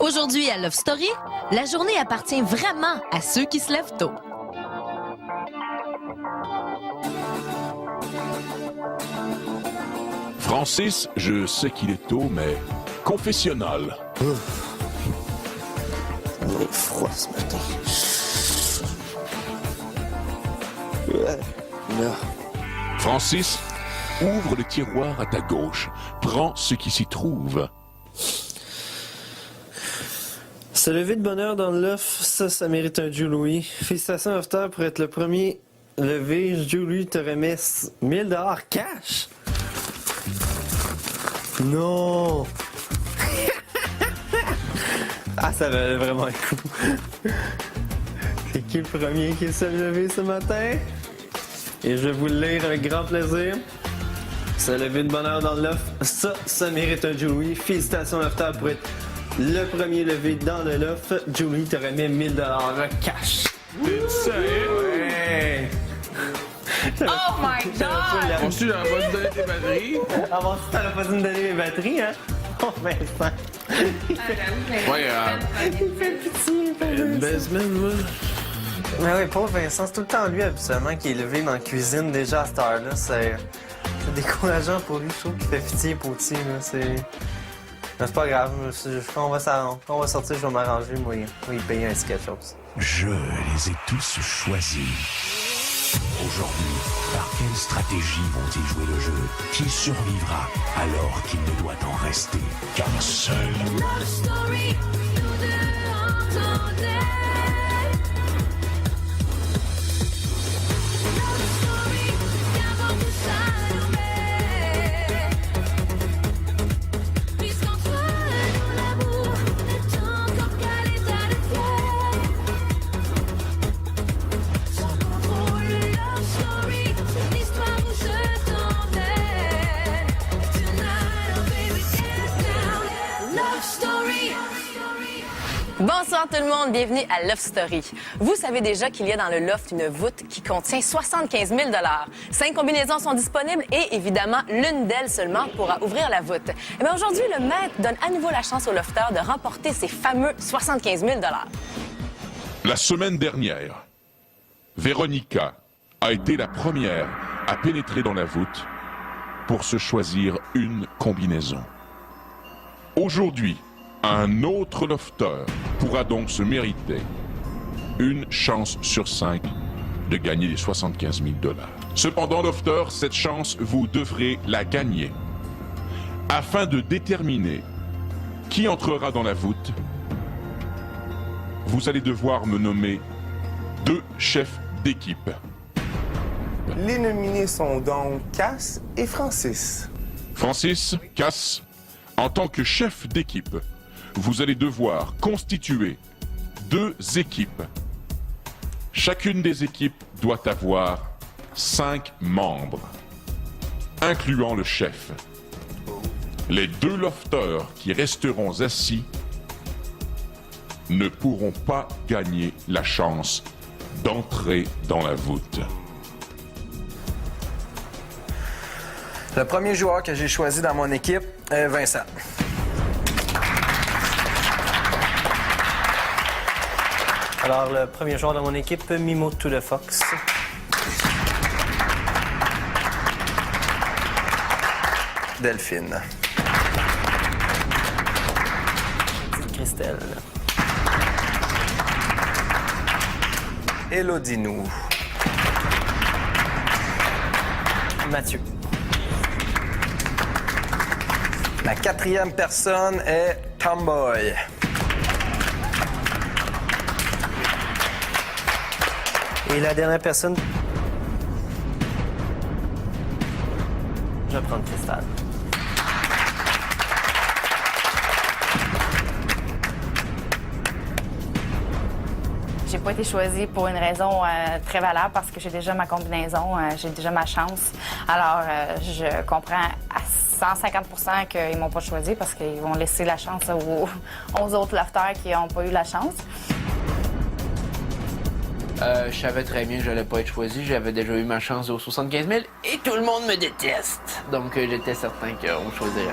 Aujourd'hui à Love Story, la journée appartient vraiment à ceux qui se lèvent tôt. Francis, je sais qu'il est tôt, mais confessionnal. Il est froid ce matin. Là. Francis, ouvre le tiroir à ta gauche. Prends ce qui s'y trouve. Se lever de bonne heure dans le loft, ça mérite un Joe Louis. Félicitations, After, pour être le premier levé. Joe Louis te remet 1000$ cash. Non! Ah, ça valait vraiment un coup. C'est qui le premier qui s'est levé ce matin? Et je vais vous le lire avec grand plaisir. Se lever de bonne heure dans le loft, ça mérite un Joe Louis. Félicitations, After, pour être le premier levé dans le loft. Joe Louis te remet 1000$ cash. T'es sérieux? Ouais! Oh my God! Penses-tu que j'aurais pas dû donner tes batteries? Avant ça, t'aurais pas dû me donner mes batteries, hein? Oh, Vincent! Ouais, Il fait pitié, pauvre Vincent. Mais oui, pauvre Vincent, c'est tout le temps lui, habituellement, qui est levé dans la cuisine déjà à cette heure-là. C'est décourageant pour lui, je trouve qu'il fait pitié pour petit, là. Mais c'est pas grave, on va sortir, je vais m'arranger, moi, il payer un quelque chose. Je les ai tous choisis. Aujourd'hui, par quelle stratégie vont-ils jouer le jeu? Qui survivra alors qu'il ne doit en rester qu'un seul? Love story, nous deux entendez. Love story, qu'avant tout s'allumer. Puisqu'entre nous l'amour n'est encore qu'à l'état de fièvre. Sans contrôle, love story, c'est l'histoire où je t'emmène. Tonight, oh baby, get down. Love story. Bonsoir tout le monde, bienvenue à Love Story. Vous savez déjà qu'il y a dans le loft une voûte qui contient 75 000 $. 5 combinaisons sont disponibles et évidemment, l'une d'elles seulement pourra ouvrir la voûte. Et bien aujourd'hui, le maître donne à nouveau la chance au lofteur de remporter ces fameux 75 000 $. La semaine dernière, Véronica a été la première à pénétrer dans la voûte pour se choisir une combinaison. Aujourd'hui, un autre lofteur pourra donc se mériter une chance sur 5 de gagner les 75 000 $. Cependant, lofteur, cette chance, vous devrez la gagner. Afin de déterminer qui entrera dans la voûte, vous allez devoir me nommer 2 chefs d'équipe. Les nominés sont donc Cass et Francis. Francis, Cass, en tant que chef d'équipe, vous allez devoir constituer 2 équipes. Chacune des équipes doit avoir 5 membres, incluant le chef. Les 2 lofteurs qui resteront assis ne pourront pas gagner la chance d'entrer dans la voûte. Le premier joueur que j'ai choisi dans mon équipe est Vincent. Alors, le premier joueur de mon équipe, Mimo to the Fox. Delphine. Petite Christelle. Élodie Nou. Mathieu. La 4e personne est Tomboy. Et la dernière personne, je vais prendre Cristal. J'ai pas été choisie pour une raison très valable parce que j'ai déjà ma combinaison, j'ai déjà ma chance. Alors, je comprends à 150 % qu'ils m'ont pas choisi parce qu'ils vont laisser la chance aux autres lofters qui n'ont pas eu la chance. Je savais très bien que je n'allais pas être choisi. J'avais déjà eu ma chance aux 75 000 et tout le monde me déteste. Donc, j'étais certain qu'on me choisirait.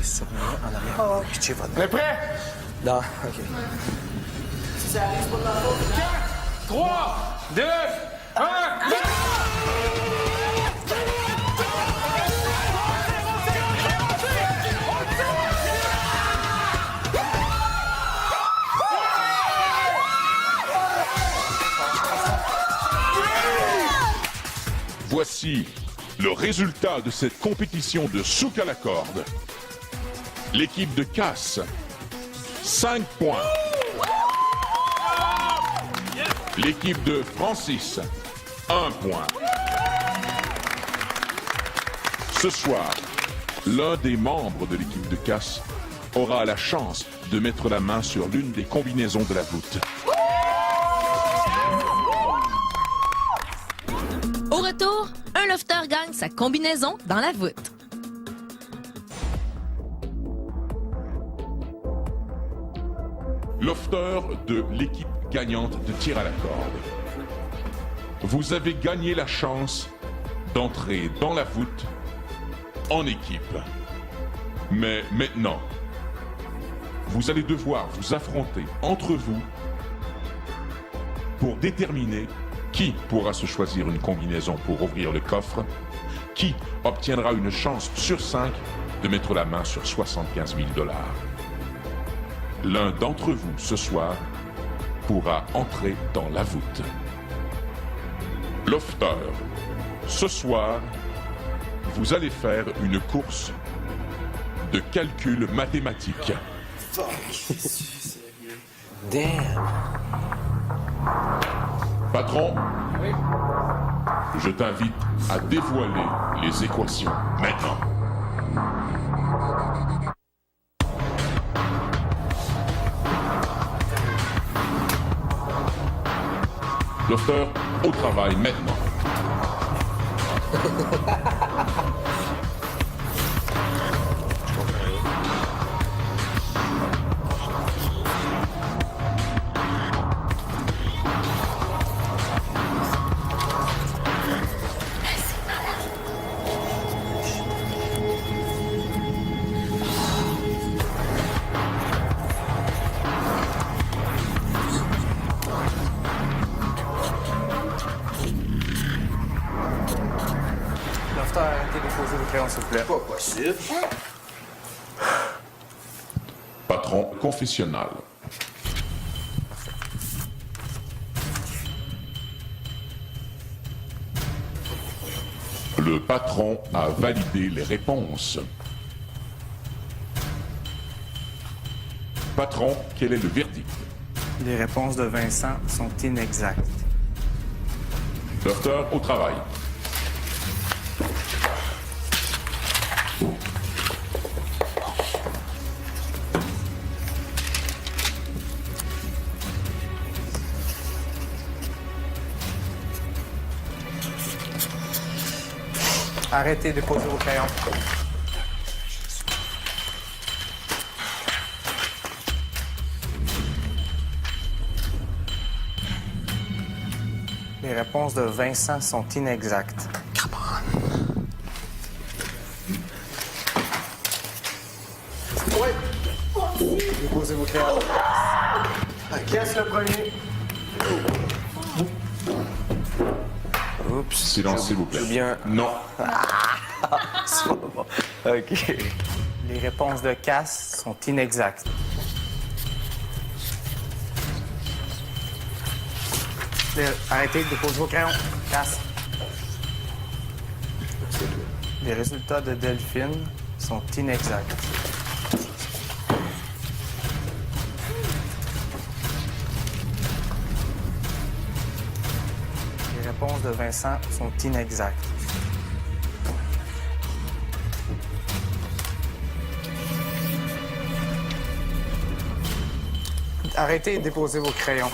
pitcher sur moi en arrière. Pitcher votre... On est prêt? Non, OK. 3, 2, 1, Voici le résultat de cette compétition de souk à la corde. L'équipe de Cass, 5 points. L'équipe de Francis, 1 point. Ce soir, l'un des membres de l'équipe de Cass aura la chance de mettre la main sur l'une des combinaisons de la voûte. Au retour, un lofter gagne sa combinaison dans la voûte. Lofter de l'équipe gagnante de tir à la corde. Vous avez gagné la chance d'entrer dans la voûte en équipe. Mais maintenant, vous allez devoir vous affronter entre vous pour déterminer qui pourra se choisir une combinaison pour ouvrir le coffre, qui obtiendra une chance sur 5 de mettre la main sur 75 000 $. L'un d'entre vous, ce soir, pourra entrer dans la voûte. Lofter, ce soir, vous allez faire une course de calcul mathématique. Damn. Patron, je t'invite à dévoiler les équations maintenant. Lofter, au travail maintenant. Lofter, arrêtez de poser vos crayons, s'il vous plaît. Pas possible. Patron confessionnal. Le patron a validé les réponses. Patron, quel est le verdict? Les réponses de Vincent sont inexactes. Lofter, au travail. Arrêtez de poser vos crayons. Les réponses de Vincent sont inexactes. Come on. Ouais. Déposez vos crayons. Qu'est-ce le premier? Oups. Silence, s'il vous plaît. Bien. Non. C'est pas bon. OK. Les réponses de Cass sont inexactes. Arrêtez de déposer vos crayons. Cass. Les résultats de Delphine sont inexacts. Les réponses de Vincent sont inexactes. Arrêtez de déposer vos crayons.